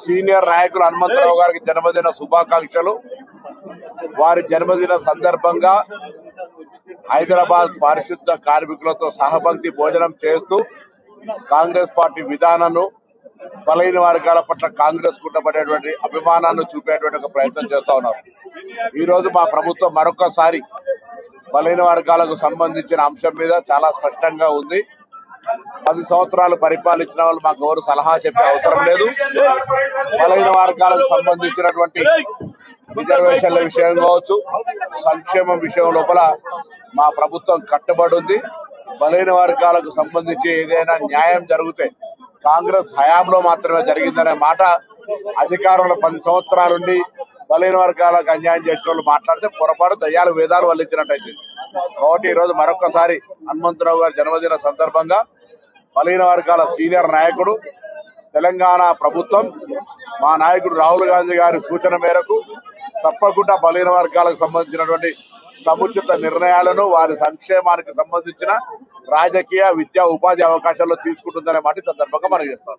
Senior నాయకులు హనుమంతరావు గారికి జన్మదిన శుభాకాంక్షలు. వారి జన్మదిన సందర్భంగా హైదరాబాద్ పారిశుద్ధ కార్మికులతో సహపంక్తి భోజనం చేస్తూ కాంగ్రెస్ పార్టీ విధానాన్ని, బలహీన వర్గాల పట్ల కాంగ్రెస్ కుట్టబడేటువంటి అభిమానాన్ని చూపేటువంటి ఒక ప్రయత్నం చేస్తా ఉన్నారు. ఈ రోజు మా ప్రభుత్వం మరొకసారి బలహీన వర్గాలకు సంబంధించిన అంశం మీద చాలా స్పష్టంగా ఉంది. 10 సంవత్సరాలు పరిపాలించిన వాళ్ళు మాకు ఎవరు సలహా చెప్పే అవసరం లేదు. బలహీన వర్గాలకు సంబంధించినటువంటి రిజర్వేషన్ల విషయం కావచ్చు, సంక్షేమం విషయం లోపల మా ప్రభుత్వం కట్టుబడి ఉంది. బలహీన వర్గాలకు సంబంధించి ఏదైనా న్యాయం జరిగితే కాంగ్రెస్ హయాంలో మాత్రమే జరిగిందనే మాట అధికారంలో 10 సంవత్సరాలుండి బలహీన వర్గాలకు అన్యాయం చేసిన వాళ్ళు మాట్లాడితే పొరపాటు దయ్యాలు వేదాలు వల్లించినట్టయితే. కాబట్టి ఈరోజు మరొకసారి హనుమంతరావు గారి జన్మదిన సందర్భంగా బలహీన వర్గాల సీనియర్ నాయకుడు, తెలంగాణ ప్రభుత్వం మా నాయకుడు రాహుల్ గాంధీ గారి సూచన మేరకు తప్పకుండా బలహీన వర్గాలకు సంబంధించినటువంటి సముచిత నిర్ణయాలను, వారి సంక్షేమానికి సంబంధించిన రాజకీయ, విద్యా, ఉపాధి అవకాశాల్లో తీసుకుంటుందనే మాట సందర్భంగా మనం చేస్తాం.